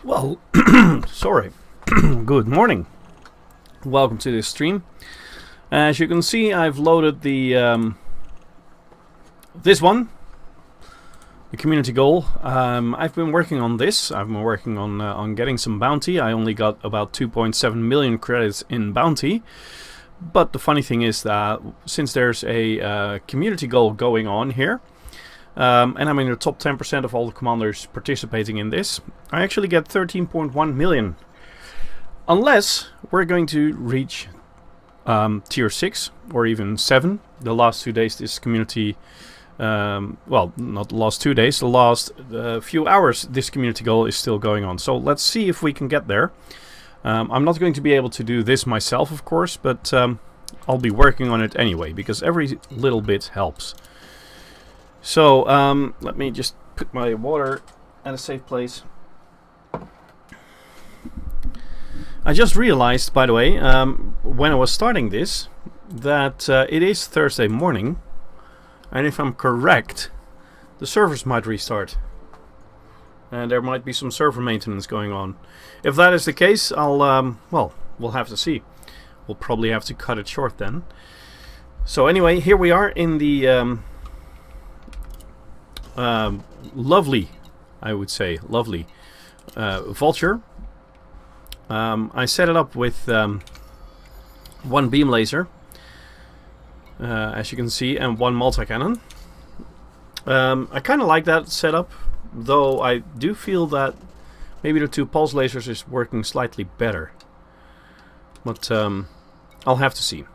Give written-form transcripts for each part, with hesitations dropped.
Well, sorry. Good morning. Welcome to this stream. As you can see, I've loaded the this one, the community goal. I've been working on this. I've been working on getting some bounty. I only got about 2.7 million credits in bounty. But the funny thing is that since there's a community goal going on here, and I'm in the top 10% of all the commanders participating in this, I actually get 13.1 million. Unless we're going to reach tier 6 or even 7. The last 2 days this community, well, not the last 2 days, the last few hours this community goal is still going on. So let's see if we can get there. I'm not going to be able to do this myself, of course, but I'll be working on it anyway, because every little bit helps. So let me just put my water at a safe place. I just realized, by the way, when I was starting this, that it is Thursday morning, and if I'm correct, the servers might restart. And there might be some server maintenance going on. If that is the case, I'll, well, we'll have to see. We'll probably have to cut it short then. So anyway, here we are in the lovely, I would say, lovely Vulture. I set it up with one beam laser, as you can see, and one multi-cannon. I kind of like that setup, though I do feel that maybe the 2 pulse lasers is working slightly better. But I'll have to see.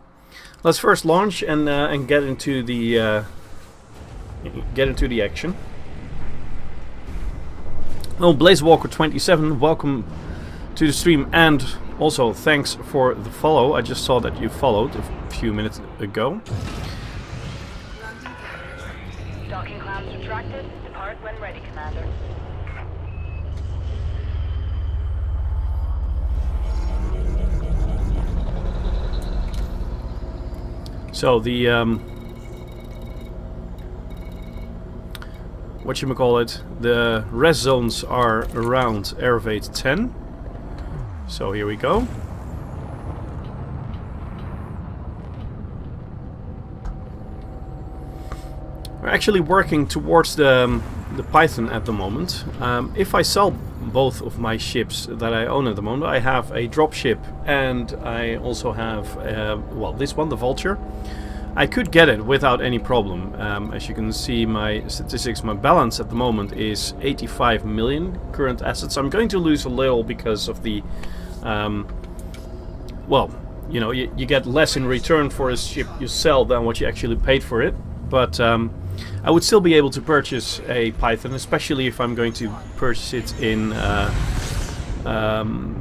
Let's first launch and get into the action. Oh, Blazewalker27, welcome to the stream, and also thanks for the follow. I just saw that you followed a few minutes ago. Docking clamps retracted. Depart when ready, Commander. So the whatchamacallit, the rest zones are around Airvate 10. So here we go. We're actually working towards the Python at the moment. If I sell both of my ships that I own at the moment, I have a dropship and I also have, well, this one, the Vulture. I could get it without any problem. As you can see, my statistics, my balance at the moment is 85 million current assets. I'm going to lose a little because of the, well, you know, you get less in return for a ship you sell than what you actually paid for it. But I would still be able to purchase a Python, especially if I'm going to purchase it in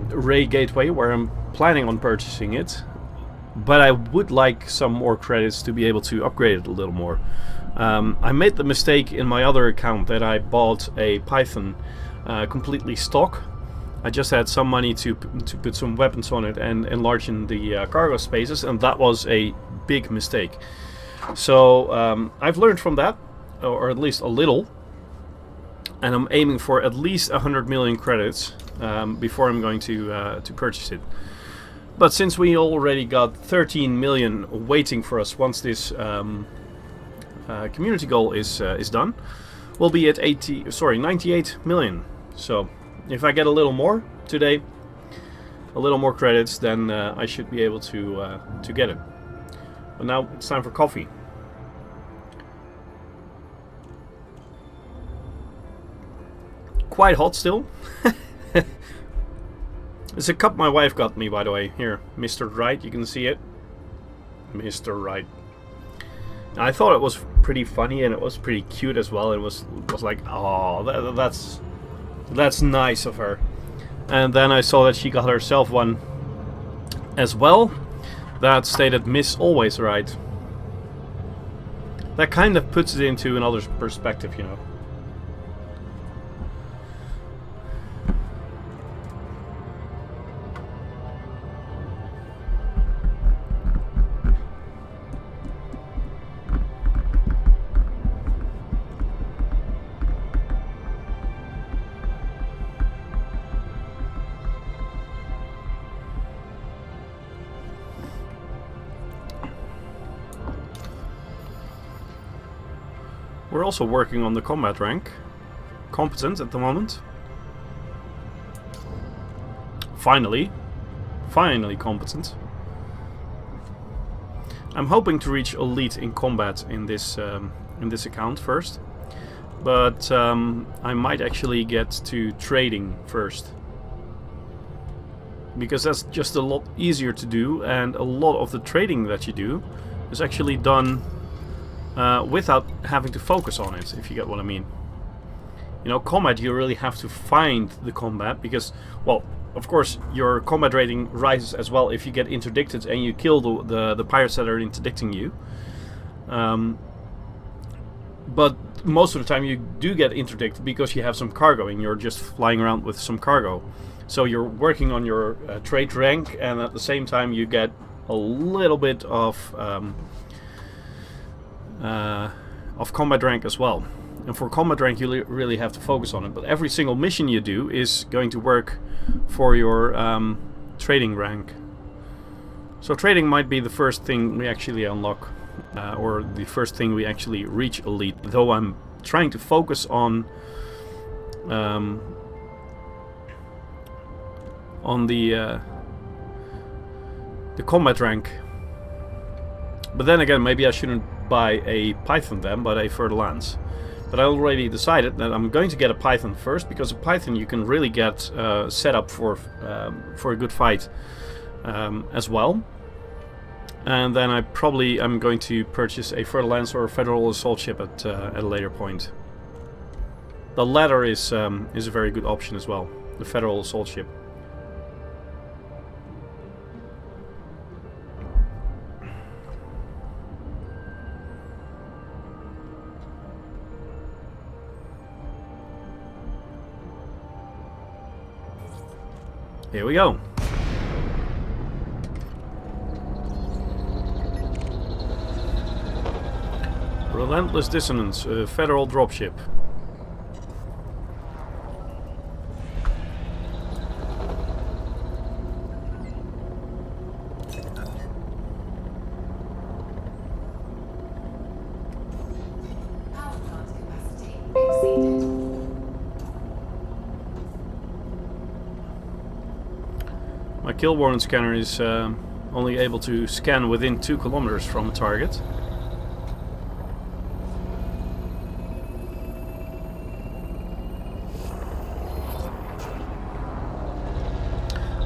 Ray Gateway, where I'm planning on purchasing it. But I would like some more credits to be able to upgrade it a little more. I made the mistake in my other account that I bought a Python completely stock. I just had some money to put some weapons on it and enlarge in the cargo spaces, and that was a big mistake. So I've learned from that, or at least a little, and I'm aiming for at least 100 million credits before I'm going to purchase it. But since we already got 13 million waiting for us once this community goal is done, we'll be at 98 million. So if I get a little more today, a little more credits, then I should be able to get it. But now it's time for coffee. Quite hot still. It's a cup my wife got me, by the way. Here, Mr. Right, you can see it. Mr. Right. I thought it was pretty funny and it was pretty cute as well. It was like, oh, that's nice of her. And then I saw that she got herself one as well. That stated Miss Always Right. That kind of puts it into another perspective, you know. We're also working on the combat rank. Competent at the moment. Finally competent. I'm hoping to reach elite in combat in this account first, but I might actually get to trading first, because that's just a lot easier to do, and a lot of the trading that you do is actually done without having to focus on it, if you get what I mean. You know, combat, you really have to find the combat, because, well, of course, your combat rating rises as well if you get interdicted and you kill the pirates that are interdicting you. But most of the time you do get interdicted because you have some cargo and you're just flying around with some cargo. So you're working on your trade rank, and at the same time you get a little bit of combat rank as well. And for combat rank you really have to focus on it, but every single mission you do is going to work for your trading rank. So trading might be the first thing we actually unlock, or the first thing we actually reach elite, though I'm trying to focus on the combat rank. But then again, maybe I shouldn't buy a Python then, but a Fer-de-Lance. But I already decided that I'm going to get a Python first, because a Python you can really get set up for a good fight as well. And then I'm going to purchase a Fer-de-Lance or a Federal Assault Ship at a later point. The latter is a very good option as well, the Federal Assault Ship. Here we go. Relentless Dissonance, Federal Dropship. Power plant capacity exceeded. My kill warrant scanner is only able to scan within 2 kilometers from a target.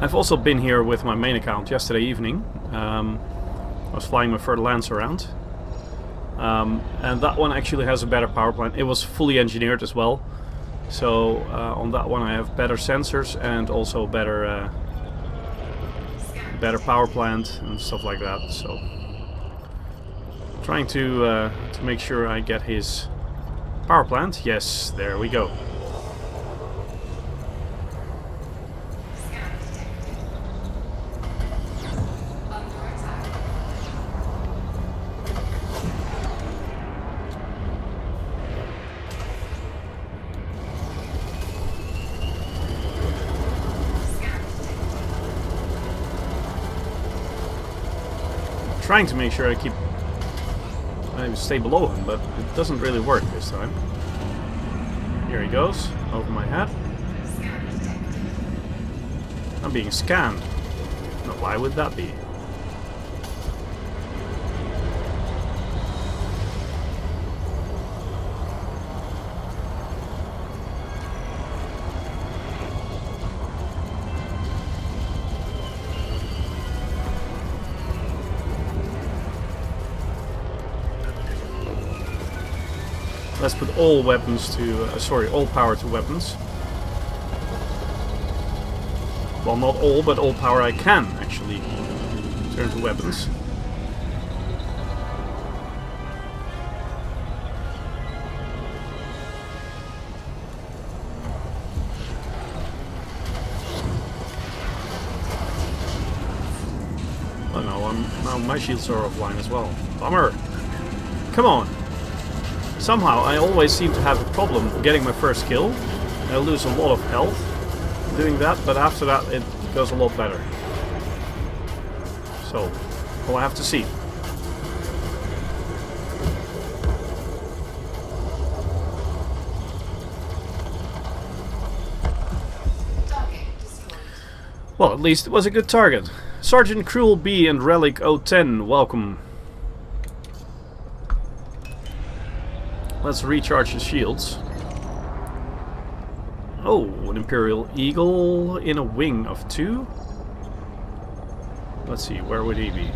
I've also been here with my main account yesterday evening. I was flying my Fer-de-Lance around. And that one actually has a better power plant. It was fully engineered as well. So on that one I have better sensors and also better power plant and stuff like that. So trying to make sure I get his power plant. Yes, there we go. Trying to make sure I stay below him, but it doesn't really work this time. Here he goes, over my head. I'm being scanned. Now, why would that be? Let's put all weapons to, all power to weapons. Well, not all, but all power I can actually turn to weapons. Oh no, now my shields are offline as well. Bummer! Come on! Somehow I always seem to have a problem getting my first kill. I lose a lot of health doing that, but after that it goes a lot better. So, we'll have to see. at least it was a good target. Sergeant Cruel B and Relic 010, welcome. Let's recharge the shields. Oh, an Imperial Eagle in a wing of 2. Let's see, where would he be?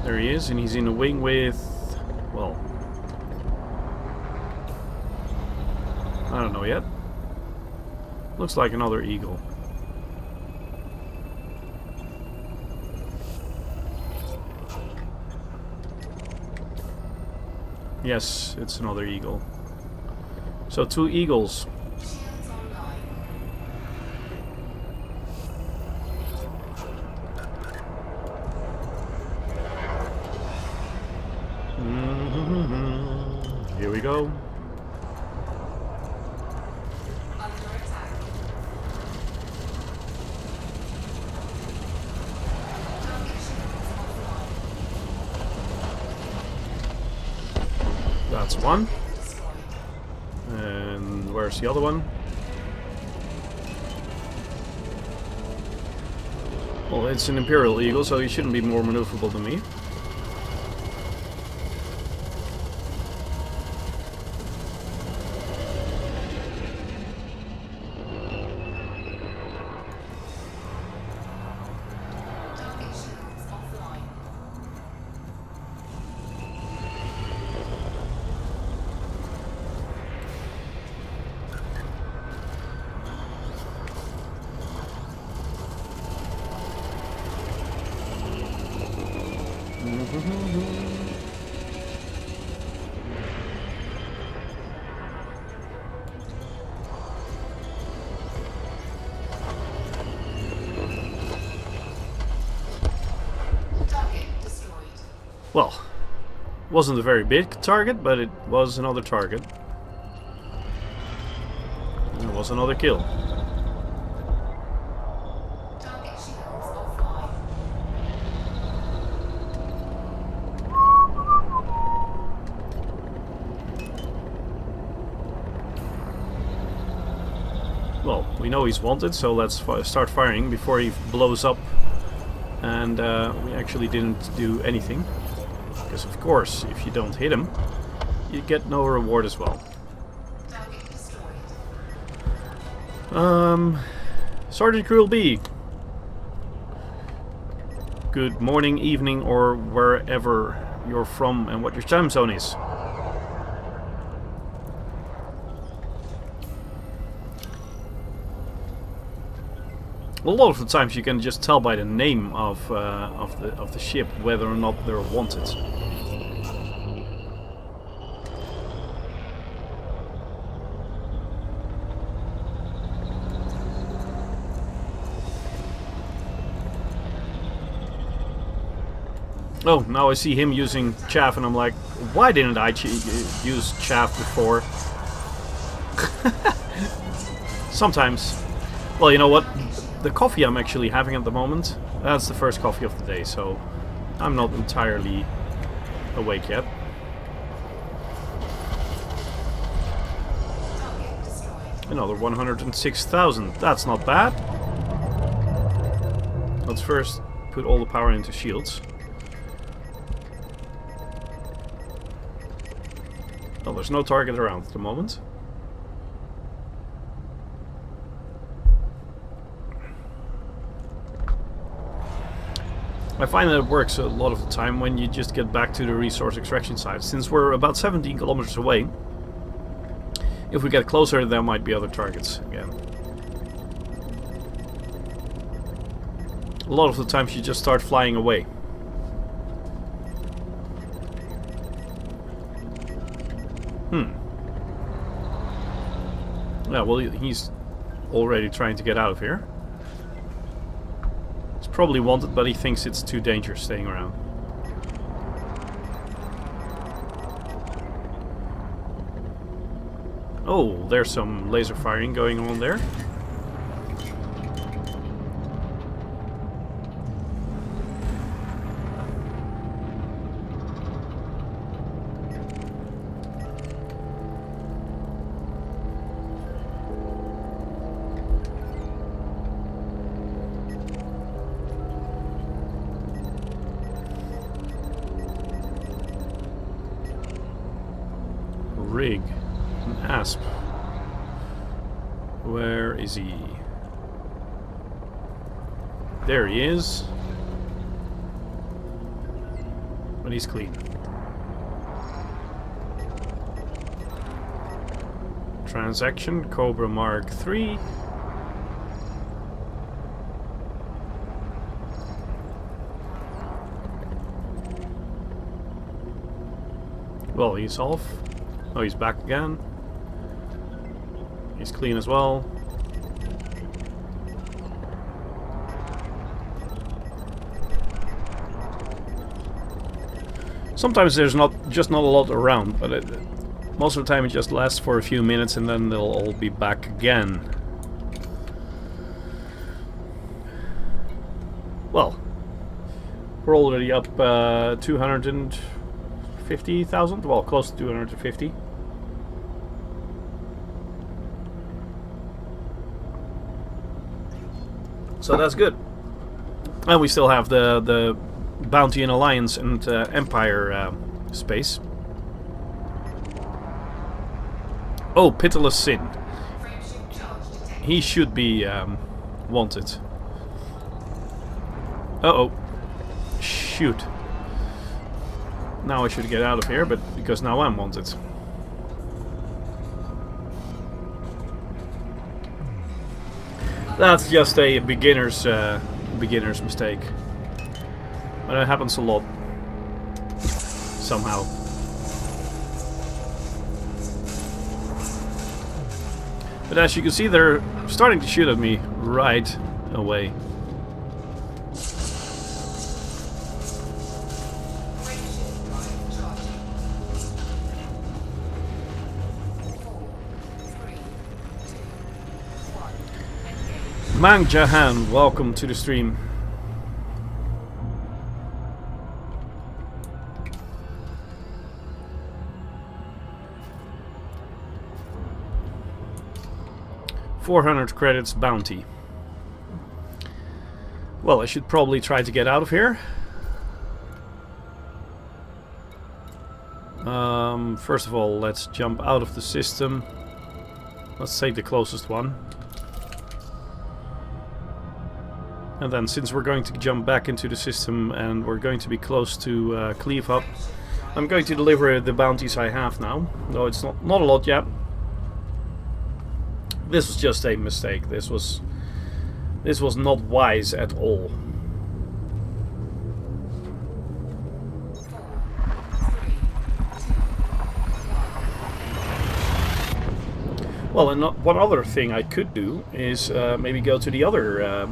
There he is, and he's in a wing with, well, I don't know yet. Looks like another Eagle. Yes, it's another Eagle. So 2 Eagles. Shields online. Here we go. Under attack. Target shields offline. That's one. Destroyed. And where's the other one? Well, it's an Imperial Eagle, so he shouldn't be more maneuverable than me. Target shields offline. Target destroyed. Well, wasn't a very big target, but it was another target. And it was another kill. Target shields offline. Well, we know he's wanted, so let's start firing before he blows up. And we actually didn't do anything. Because of course, if you don't hit him, you get no reward as well. Target destroyed. Sergeant Cruel B. Good morning, evening, or wherever you're from and what your time zone is. A lot of the times you can just tell by the name of the ship whether or not they're wanted. Oh, now I see him using chaff and I'm like, why didn't I use chaff before? Sometimes. Well, you know what? The coffee I'm actually having at the moment, that's the first coffee of the day, so I'm not entirely awake yet. Target destroyed. Another 106,000. That's not bad. Let's first put all the power into shields. Oh, there's no target around at the moment. I find that it works a lot of the time when you just get back to the resource extraction site. Since we're about 17 kilometers away, if we get closer, there might be other targets again. A lot of the times you just start flying away. Yeah, well, he's already trying to get out of here. He's probably wanted, but he thinks it's too dangerous staying around. Oh, there's some laser firing going on there. rig. An ASP. Where is he? There he is. But he's clean. Transaction, Cobra Mark III. Well, he's off. Oh, he's back again. He's clean as well. Sometimes there's not a lot around, but most of the time it just lasts for a few minutes and then they'll all be back again. Well, we're already up 250,000, well, close to 250. So that's good. And we still have the Bounty and Alliance and Empire space. Oh, Pitiless Sin. He should be wanted. Uh-oh. Shoot. Now I should get out of here, but because now I'm wanted. That's just a beginner's mistake. But it happens a lot. Somehow. But as you can see, they're starting to shoot at me right away. Mang Jahan, welcome to the stream. $400 credits bounty. Well, I should probably try to get out of here. First of all, let's jump out of the system. Let's take the closest one. And then, since we're going to jump back into the system and we're going to be close to Cleave Hub, I'm going to deliver the bounties I have now. Though it's not a lot yet. This was just a mistake. This was not wise at all. Well, and one other thing I could do is maybe go to the other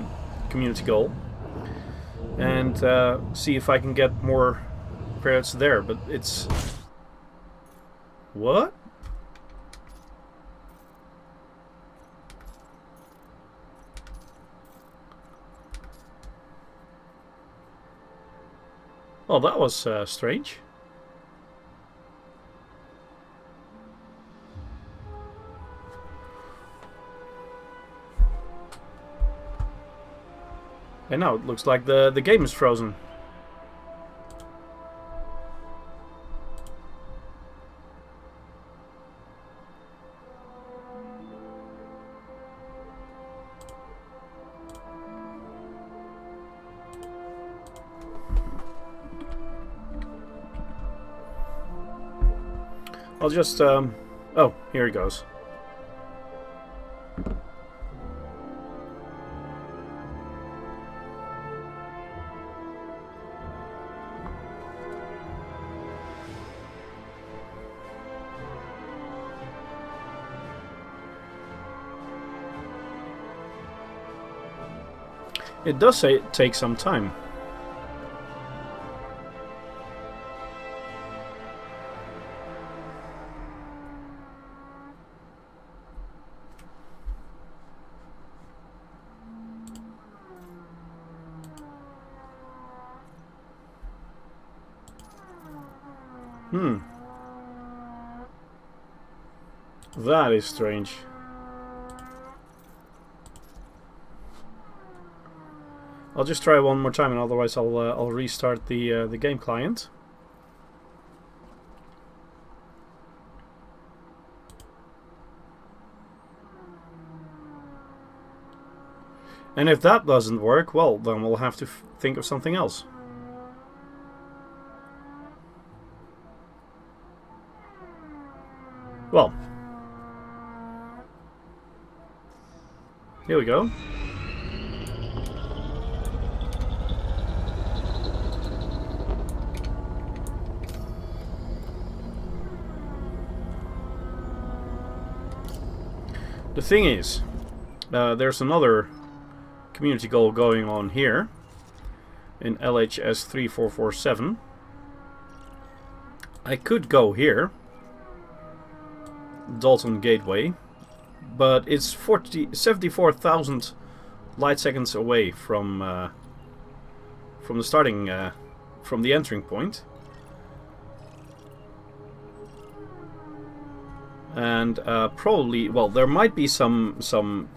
community goal and see if I can get more credits there, but it's... What? Well, that was strange. And now it looks like the game is frozen. I'll just, oh, here he goes. It does say it takes some time. That is strange. I'll just try one more time, and otherwise I'll restart the game client. And if that doesn't work, well, then we'll have to think of something else. Well, here we go. The thing is, there's another community goal going on here in LHS 3447. I could go here, Dalton Gateway, but it's 74,000 light seconds away from the starting, from the entering point. And probably, well, there might be some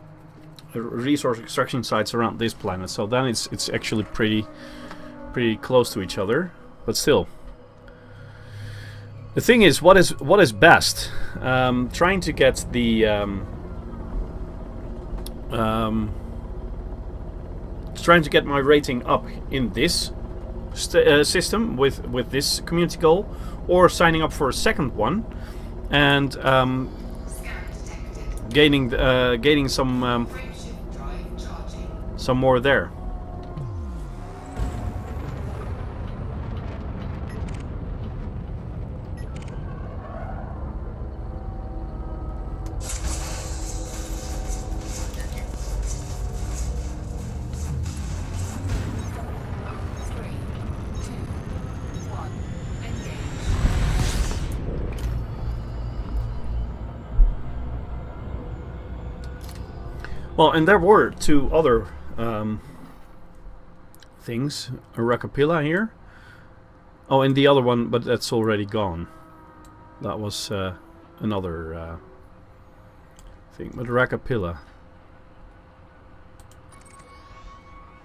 resource extraction sites around this planet, so then it's actually pretty close to each other. But still, the thing is, what is best? Trying to get the trying to get my rating up in this system with this community goal, or signing up for a second one. And gaining some more there. Well, and there were two other things. A Rakapilla here. Oh, and the other one, but that's already gone. That was another thing. But Rakapilla.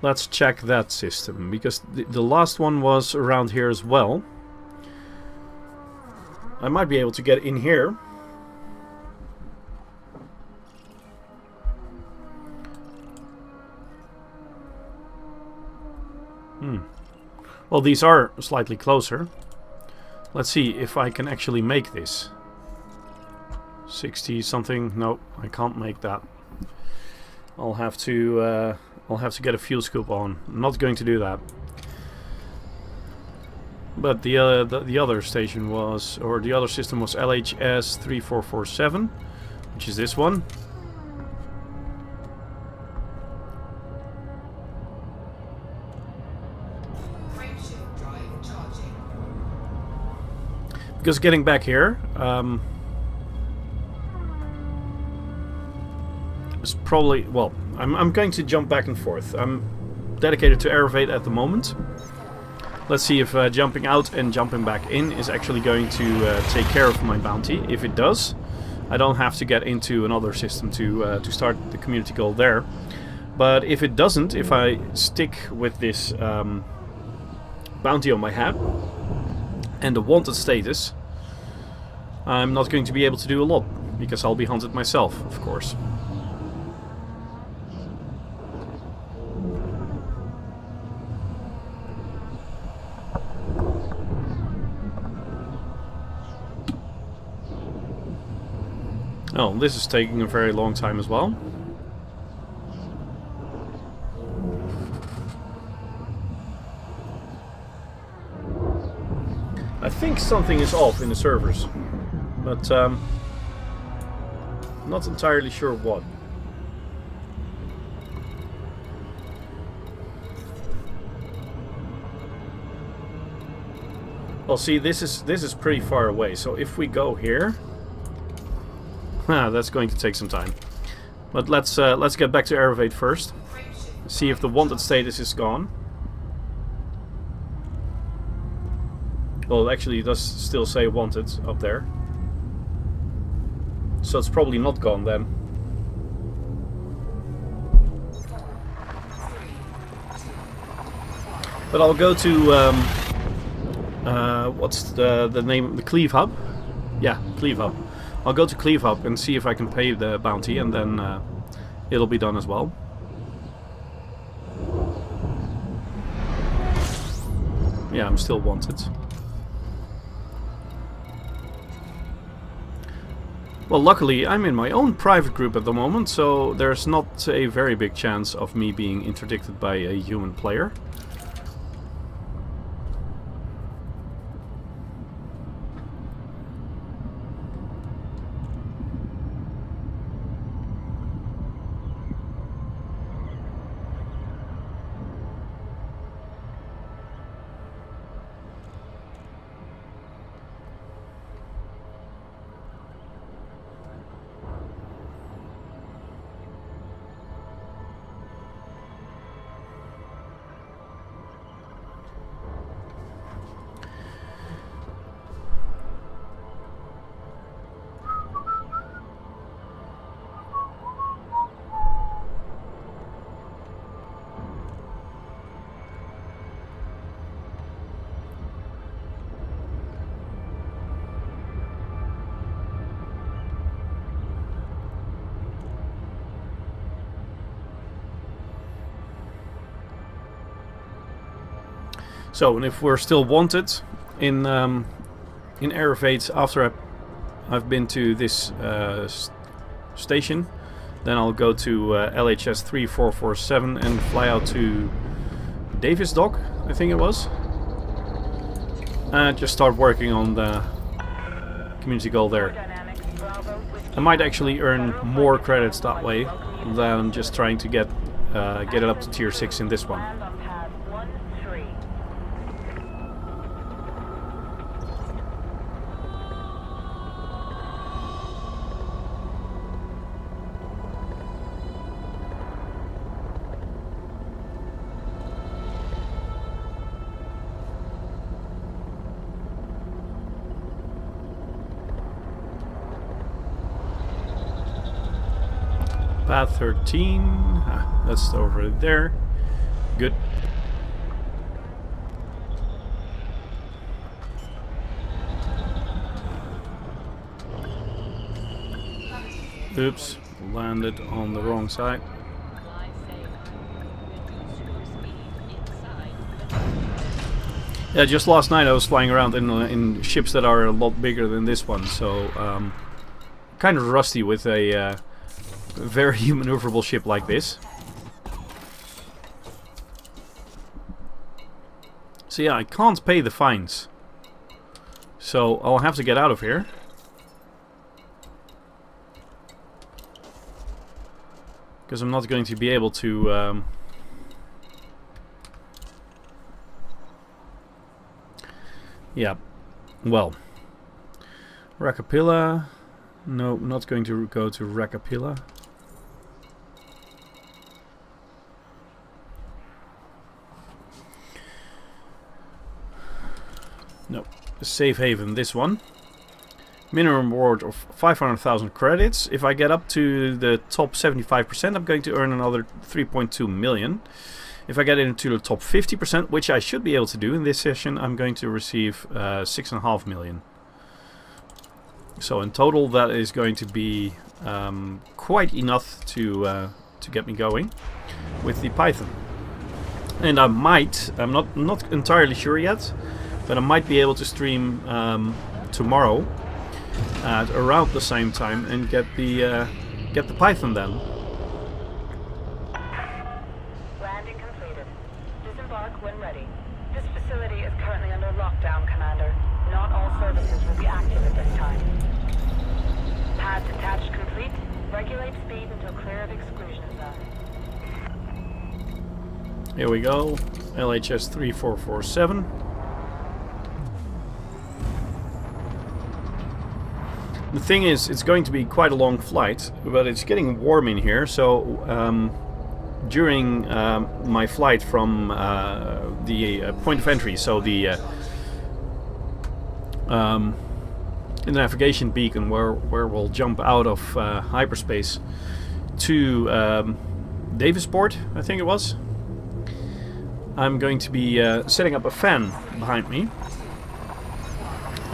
Let's check that system, because the last one was around here as well. I might be able to get in here. Well, these are slightly closer. Let's see if I can actually make this. 60 something. No, I can't make that. I'll have to get a fuel scoop on. I'm not going to do that. But the other station was, or the other system was LHS 3447, which is this one. Because getting back here is probably, well, I'm going to jump back and forth. I'm dedicated to Aerovate at the moment. Let's see if jumping out and jumping back in is actually going to take care of my bounty. If it does, I don't have to get into another system to start the community goal there. But if it doesn't, if I stick with this bounty on my head and the wanted status, I'm not going to be able to do a lot, because I'll be hunted myself, of course. Oh, this is taking a very long time as well. I think something is off in the servers, but not entirely sure what. Well, see, this is pretty far away, so if we go here, that's going to take some time. But let's get back to Aerovate first. See if the wanted status is gone. Well, actually, it does still say wanted up there. So it's probably not gone then. But I'll go to what's the name? The Cleave Hub. Yeah, Cleave Hub. I'll go to Cleave Hub and see if I can pay the bounty, and then it'll be done as well. Yeah, I'm still wanted. Well, luckily I'm in my own private group at the moment, so there's not a very big chance of me being interdicted by a human player. So, and if we're still wanted in air evades after I've been to this station, then I'll go to LHS 3447 and fly out to Davis Dock, I think it was. And just start working on the community goal there. I might actually earn more credits that way than just trying to get it up to tier 6 in this one. Path 13, that's over there. Good. Oops, landed on the wrong side. Yeah, just last night I was flying around in ships that are a lot bigger than this one, so kind of rusty with a very maneuverable ship like this. So yeah, I can't pay the fines, so I'll have to get out of here. Because I'm not going to be able to yeah, well, Rakapilla. No, not going to go to Rakapilla. No, safe haven, this one. Minimum reward of 500,000 credits. If I get up to the top 75%, I'm going to earn another 3.2 million. If I get into the top 50%, which I should be able to do in this session, I'm going to receive 6.5 million. So in total, that is going to be quite enough to get me going with the Python. And I might, I'm not entirely sure yet, but I might be able to stream tomorrow at around the same time and get the Python then. Landing completed. Disembark when ready. This facility is currently under lockdown, Commander. Not all services will be active at this time. Pad detached complete. Regulate speed until clear of exclusion zone. Here we go. LHS 3447. The thing is, it's going to be quite a long flight, but it's getting warm in here, so during my flight from the point of entry, so the navigation beacon where we'll jump out of hyperspace to Davisport, I think it was, I'm going to be setting up a fan behind me,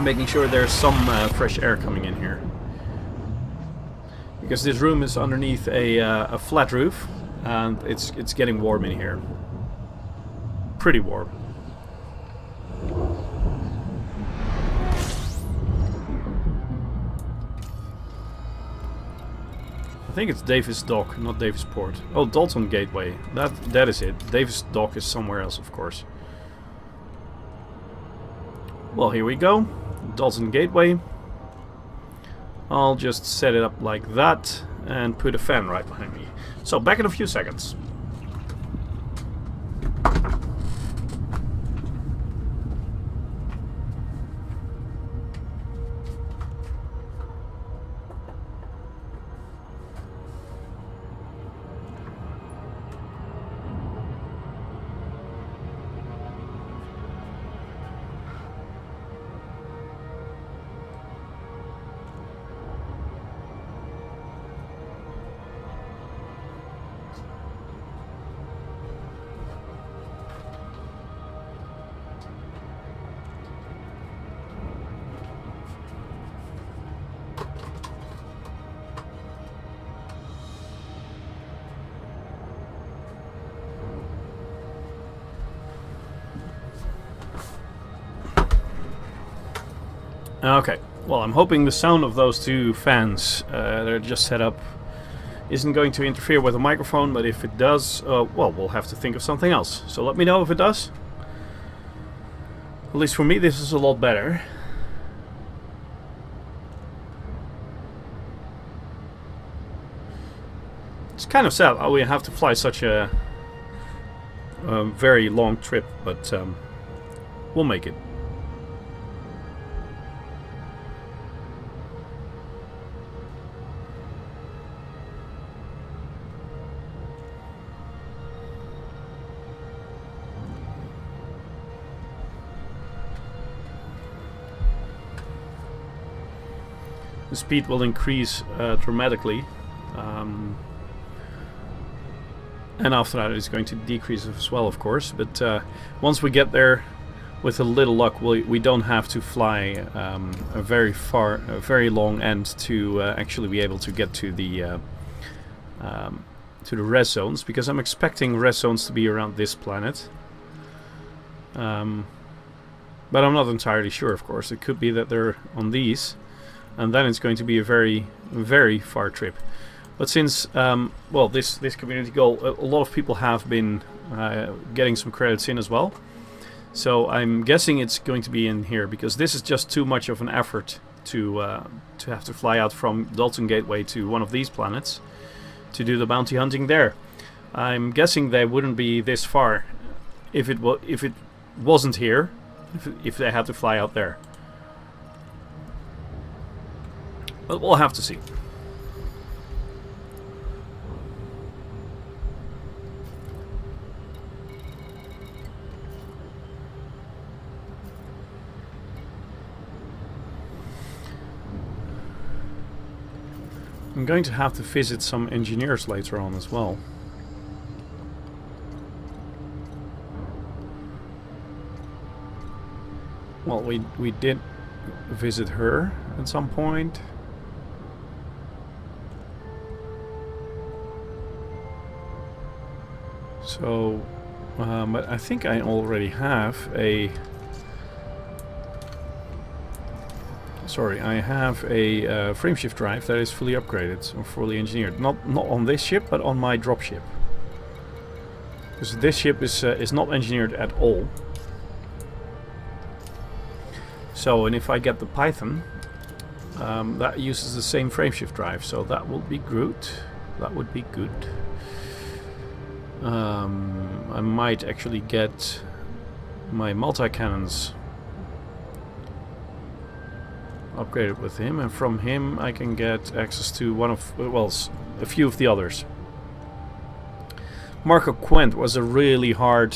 making sure there's some fresh air coming in here, because this room is underneath a flat roof and it's getting warm in here, pretty warm. think it's Davis Dock, not Davis Port. Oh, Dalton Gateway. That is it. Davis Dock is somewhere else, of course. Well, here we go. Dalton Gateway. I'll just set it up like that and put a fan right behind me. So, back in a few seconds. Okay, well, I'm hoping the sound of those two fans that are just set up isn't going to interfere with the microphone, but if it does, well, we'll have to think of something else. So let me know if it does. At least for me, this is a lot better. It's kind of sad how we have to fly such a very long trip, but we'll make it. The speed will increase dramatically, and after that it's going to decrease as well, of course, but once we get there, with a little luck, we don't have to fly a very long end to actually be able to get to the rest zones, because I'm expecting rest zones to be around this planet, but I'm not entirely sure, of course. It could be that they're on these, and then it's going to be a very, very far trip. But since, well, this community goal, a lot of people have been getting some credits in as well. So I'm guessing it's going to be in here, because this is just too much of an effort to have to fly out from Dalton Gateway to one of these planets to do the bounty hunting there. I'm guessing they wouldn't be this far if it wasn't here, if they had to fly out there. But we'll have to see. I'm going to have to visit some engineers later on as well. Well, we did visit her at some point. So, but I think I already have a... Sorry, I have a frameshift drive that is fully upgraded or fully engineered. Not on this ship, but on my dropship. Because this ship is not engineered at all. So, and if I get the Python, that uses the same frameshift drive, so that will be good. That would be good. I might actually get my multi-cannons upgraded with him, and from him I can get access to one of, well, a few of the others. Marco Quent was a really hard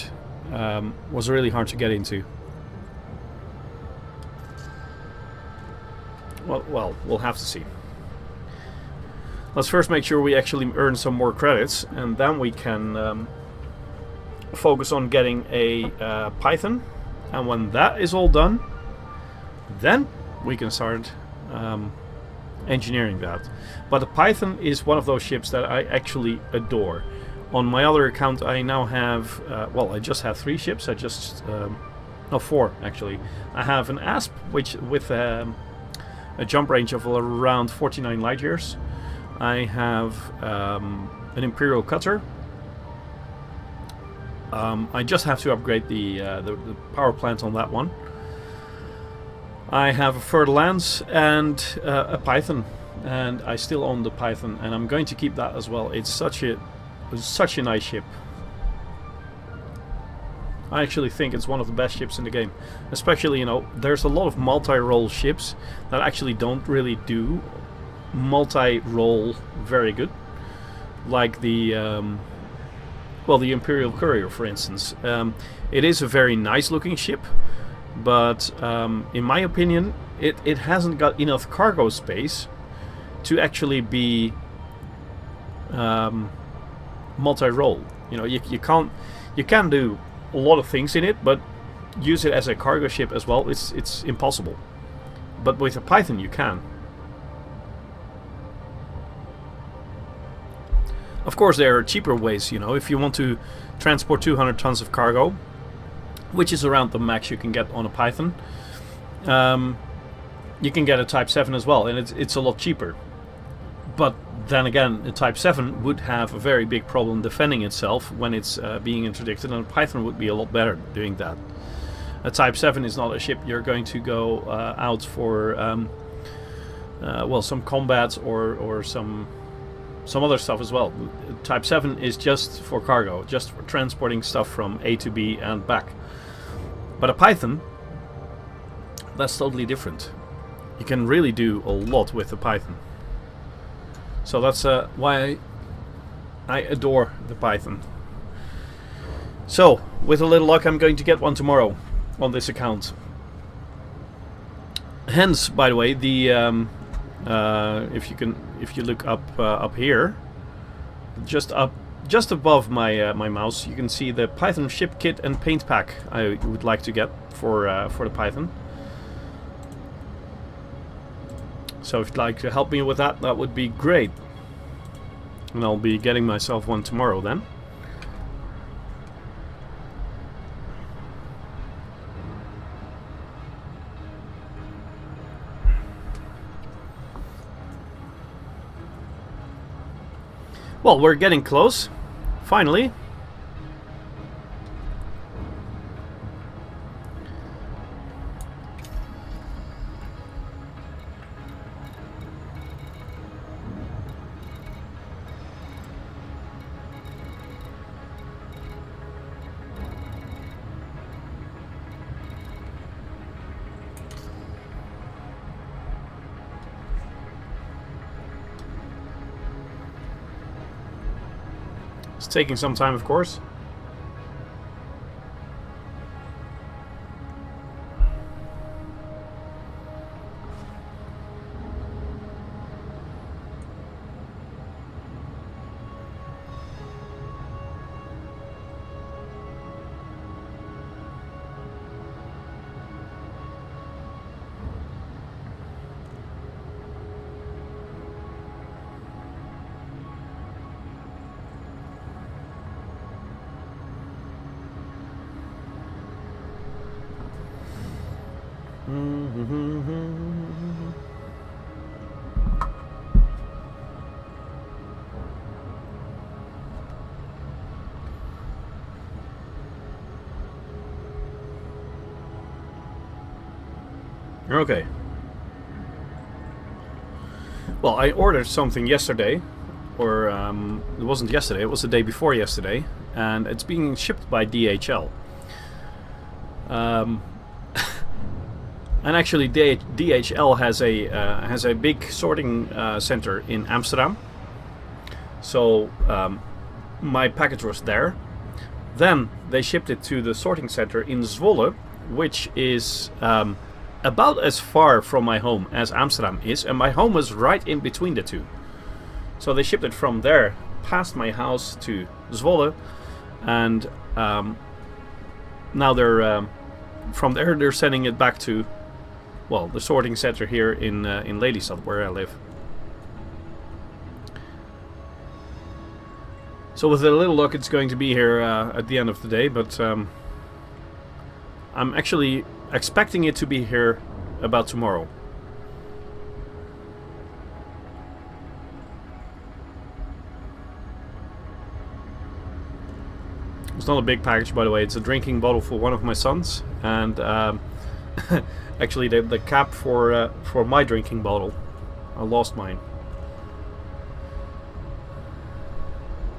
to get into. Well, we'll have to see. Let's first make sure we actually earn some more credits, and then we can focus on getting a Python. And when that is all done, then we can start engineering that. But the Python is one of those ships that I actually adore. On my other account, I now have, well, I just have 3 ships. No, 4 actually. I have an ASP, which with a jump range of around 49 light years. I have an Imperial cutter. I just have to upgrade the power plant on that one. I have a Fer-de-Lance and a Python, and I still own the Python, and I'm going to keep that as well. It's such a nice ship. I actually think it's one of the best ships in the game. Especially, you know, there's a lot of multi-role ships that actually don't really do multi-role very good. Like the the Imperial Courier, for instance. It is a very nice looking ship, but in my opinion, it hasn't got enough cargo space to actually be multi-role. You know, you can do a lot of things in it, but use it as a cargo ship as well, it's impossible. But with a Python you can. Of course there are cheaper ways, you know, if you want to transport 200 tons of cargo, which is around the max you can get on a Python, you can get a Type 7 as well, and it's a lot cheaper. But then again, a Type 7 would have a very big problem defending itself when it's being interdicted, and a Python would be a lot better doing that. A Type 7 is not a ship you're going to go out for well, some combat or some other stuff as well. Type 7 is just for cargo, just for transporting stuff from A to B and back. But a Python, that's totally different. You can really do a lot with a Python. So that's why I adore the Python. So, with a little luck, I'm going to get one tomorrow on this account. Hence, by the way, the if you look up here, just above my my mouse, you can see the Python ship kit and paint pack I would like to get for the Python. So if you'd like to help me with that, that would be great. And I'll be getting myself one tomorrow then. Well, we're getting close, finally. It's taking some time, of course. Okay. Well, I ordered something yesterday, or it wasn't yesterday, it was the day before yesterday, and it's being shipped by DHL. And actually, DHL has a big sorting center in Amsterdam. So my package was there. Then they shipped it to the sorting center in Zwolle, which is about as far from my home as Amsterdam is, and my home was right in between the two. So they shipped it from there past my house to Zwolle, and now they're from there they're sending it back to, well, the sorting center here in Lelystad, where I live. So with a little luck, it's going to be here at the end of the day, but I'm actually expecting it to be here about tomorrow. It's not a big package, by the way. It's a drinking bottle for one of my sons, and actually the cap for my drinking bottle. I lost mine.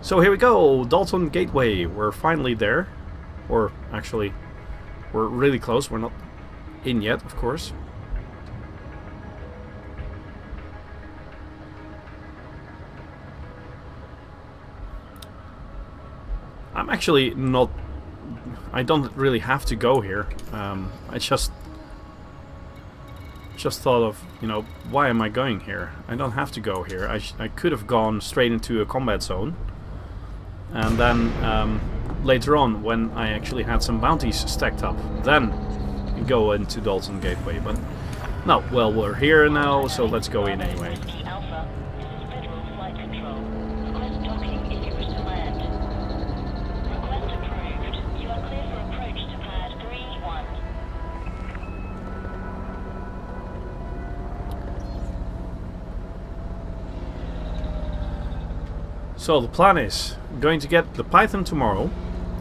So here we go, Dalton Gateway. We're finally there, or actually, we're really close. We're not in yet, of course. I'm actually not... I don't really have to go here. I just thought of, you know, why am I going here? I don't have to go here. I could have gone straight into a combat zone. And then later on, when I actually had some bounties stacked up, then go into Dalton Gateway. But no, well, we're here now, so let's go in anyway. Alpha, this is Federal Flight Control. Request docking if you wish to land. Request approved. You are clear for approach to pad 3-1. So the plan is going to get the Python tomorrow,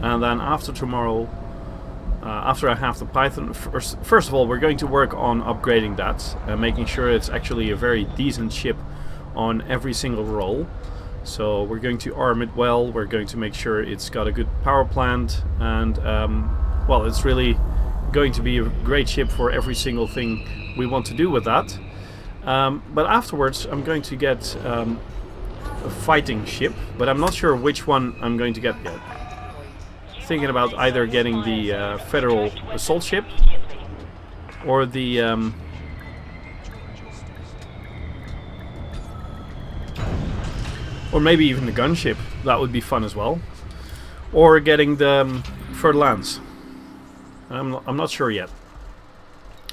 and then after tomorrow, after I have the Python, first of all, we're going to work on upgrading that, making sure it's actually a very decent ship on every single roll. So we're going to arm it well, we're going to make sure it's got a good power plant, and well, it's really going to be a great ship for every single thing we want to do with that. But afterwards I'm going to get a fighting ship, but I'm not sure which one I'm going to get yet. Thinking about either getting the Federal assault ship or the or maybe even the gunship. That would be fun as well. Or getting the Fer-de-Lance. I'm not sure yet.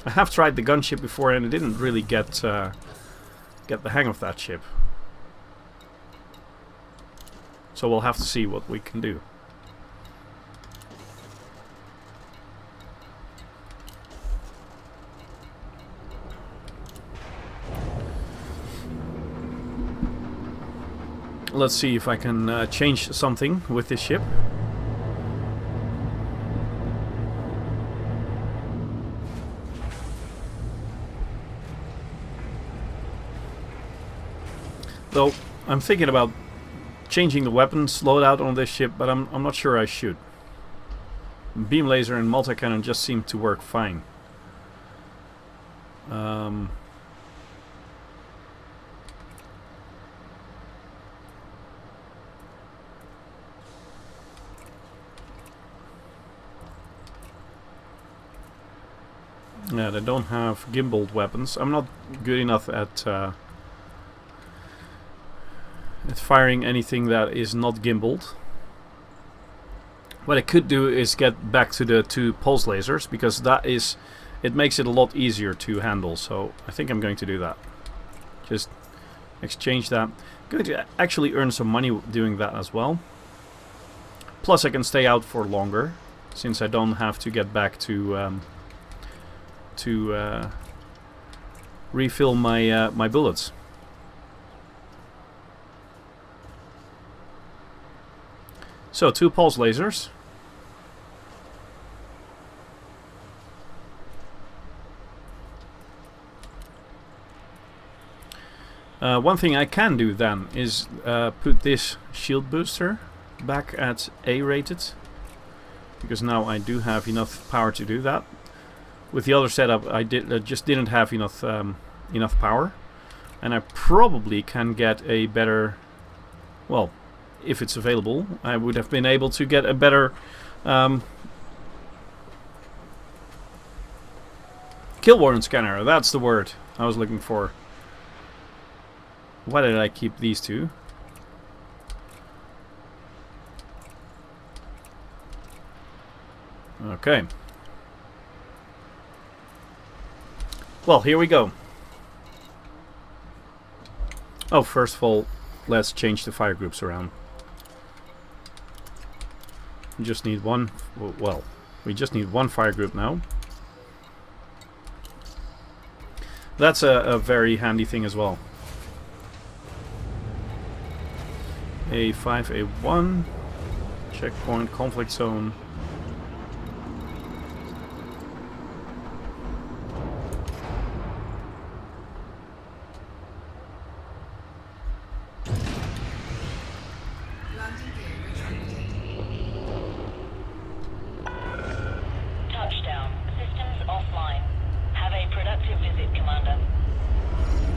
I have tried the gunship before and I didn't really get the hang of that ship. So we'll have to see what we can do. Let's see if I can change something with this ship. Though I'm thinking about changing the weapons loadout on this ship, but I'm not sure I should. Beam laser and multi-cannon just seem to work fine. Yeah, they don't have gimbaled weapons. I'm not good enough at firing anything that is not gimbaled. What I could do is get back to the 2 pulse lasers, because it makes it a lot easier to handle. So I think I'm going to do that. Just exchange that. I'm going to actually earn some money doing that as well. Plus I can stay out for longer, since I don't have to get back to refill my my bullets. So 2 pulse lasers. One thing I can do then is put this shield booster back at A rated, because now I do have enough power to do that. With the other setup I just didn't have enough enough power, and I probably can get a better, well, if it's available, I would have been able to get a better kill warrant scanner. That's the word I was looking for. Why did I keep these 2? Okay. Well, here we go. Oh, first of all, let's change the fire groups around. We just need one. Well, we just need 1 fire group now. That's a very handy thing as well. A5, A1. Checkpoint, conflict zone. Landing gear retracted. Touchdown. Systems offline. Have a productive visit, Commander.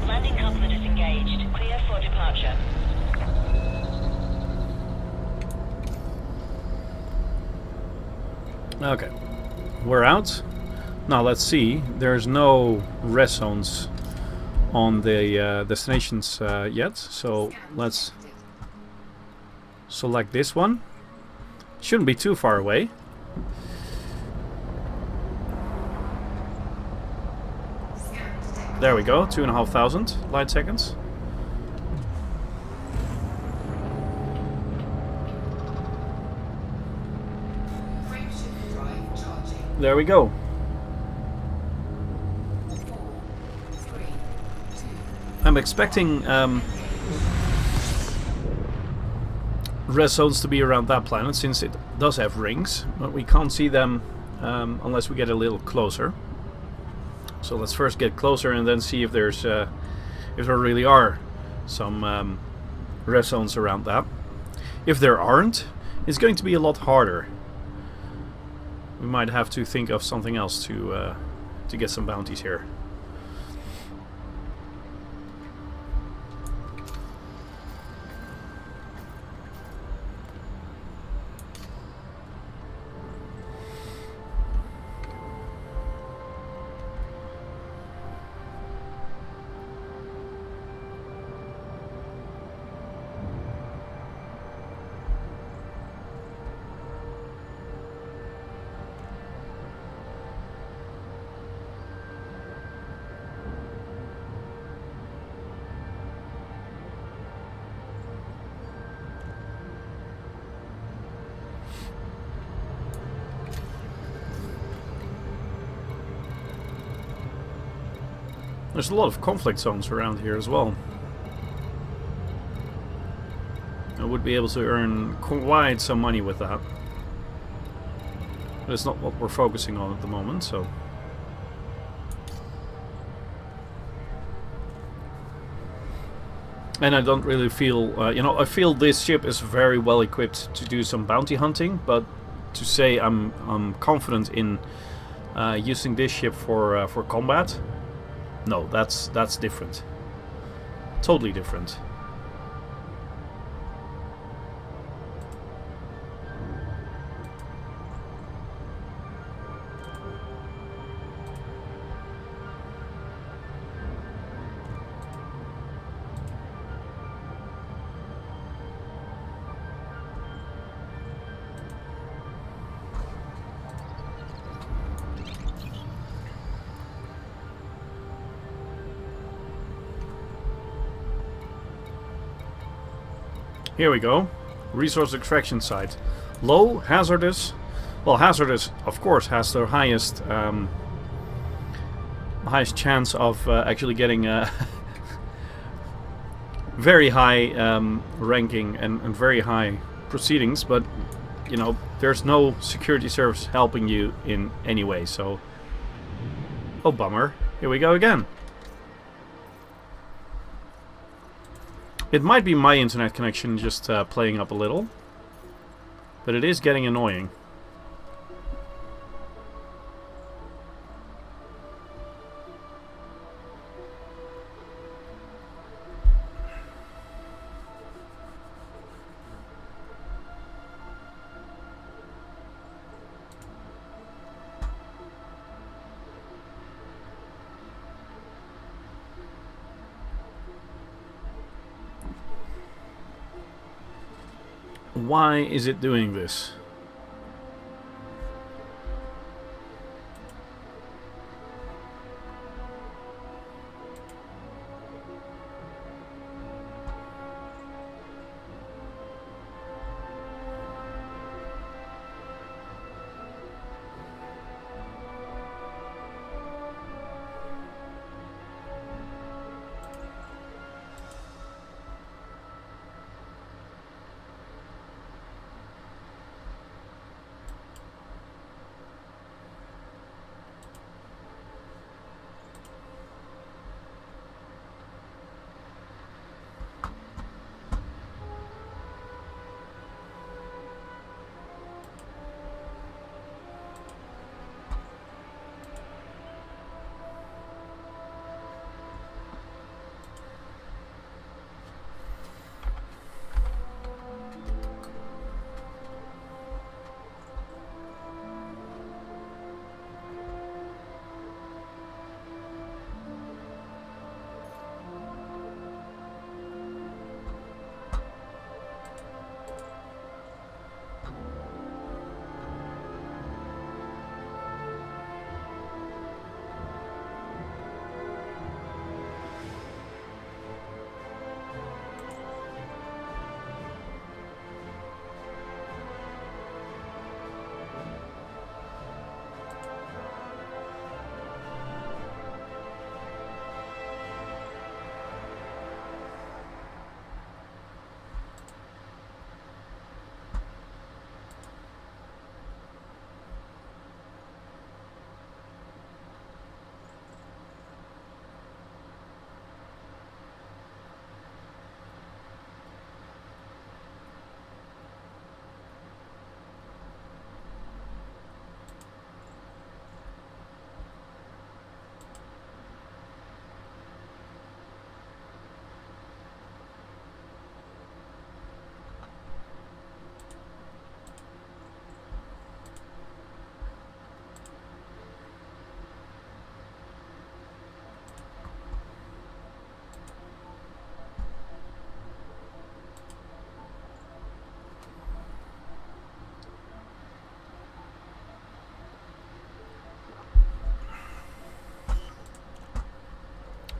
Landing coupler disengaged. Clear for departure. Okay, we're out. Now let's see. There's no rest zones on the destinations yet, so let's select this one. Shouldn't be too far away. Scan detected. There we go, 2,500 light seconds. Frameshift drive charging. There we go. 4, 3, 2. I'm expecting rest zones to be around that planet, since it does have rings, but we can't see them unless we get a little closer. So let's first get closer and then see if there's if there really are some rest zones around that. If there aren't, it's going to be a lot harder. We might have to think of something else to get some bounties here. There's a lot of conflict zones around here as well. I would be able to earn quite some money with that. But it's not what we're focusing on at the moment, so... And I don't really feel... you know, I feel this ship is very well equipped to do some bounty hunting, but to say I'm confident in using this ship for combat... No, that's different. Totally different. Here we go. Resource extraction site. Low, hazardous. Well, hazardous, of course, has the highest highest chance of actually getting very high ranking and very high proceedings, but you know, there's no security service helping you in any way, so... Oh, bummer. Here we go again. It might be my internet connection just playing up a little, but it is getting annoying. Why is it doing this?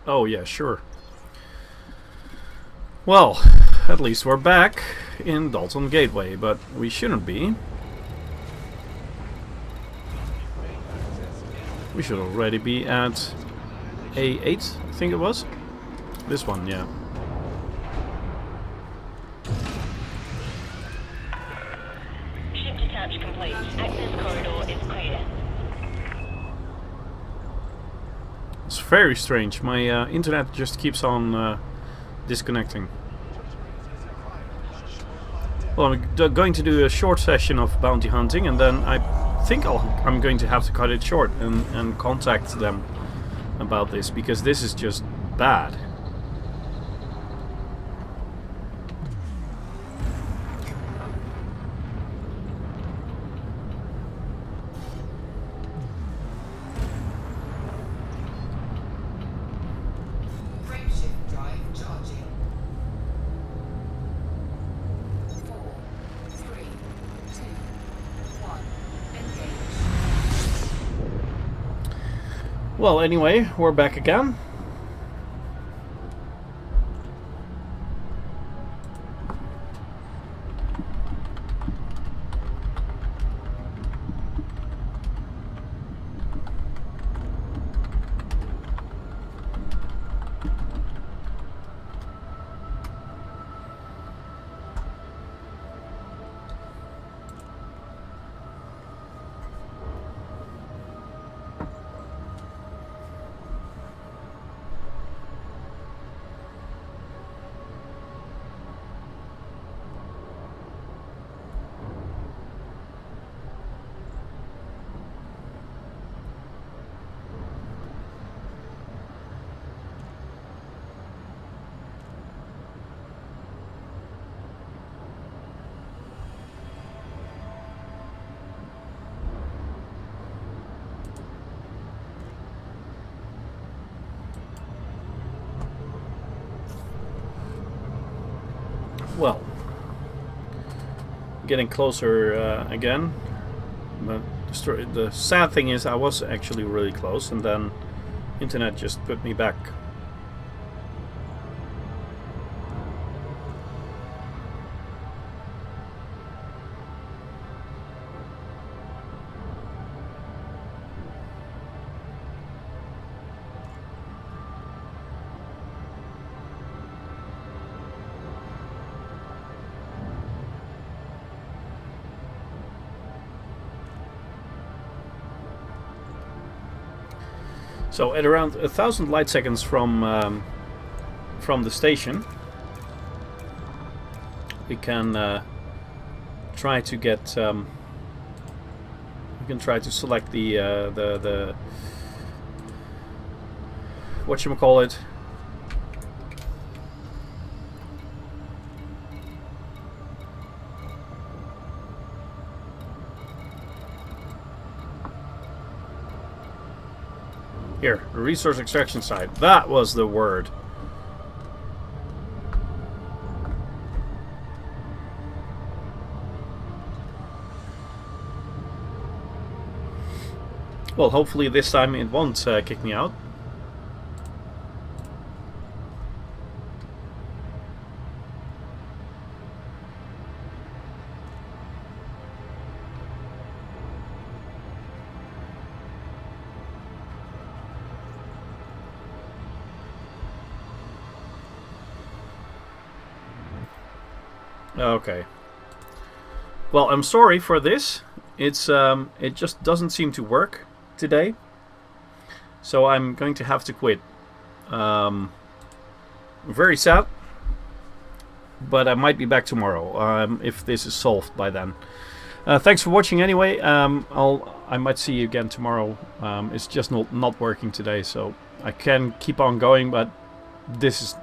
Oh yeah, sure. Well, at least we're back in Dalton Gateway, but we shouldn't be. We should already be at A8, I think it was. This one, yeah. Ship detach complete. Access corridor is clear. It's very strange. My internet just keeps on disconnecting. Well, I'm going to do a short session of bounty hunting, and then I think I'm going to have to cut it short and contact them about this, because this is just bad. Frameshift drive charging. 4, 3, 2, 1. Engage. Well, anyway, we're back again. Well, getting closer again, but the sad thing is I was actually really close, and then internet just put me back. So at around 1,000 light seconds from the station, we can try to get. We can try to select the whatchamacallit. Here, resource extraction site. That was the word. Well, hopefully this time it won't kick me out. Okay. Well, I'm sorry for this. It's it just doesn't seem to work today, so I'm going to have to quit. Very sad, but I might be back tomorrow if this is solved by then. Thanks for watching anyway. I might see you again tomorrow. It's just not working today, so I can keep on going, but this is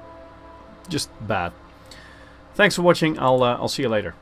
just bad. Thanks for watching. I'll see you later.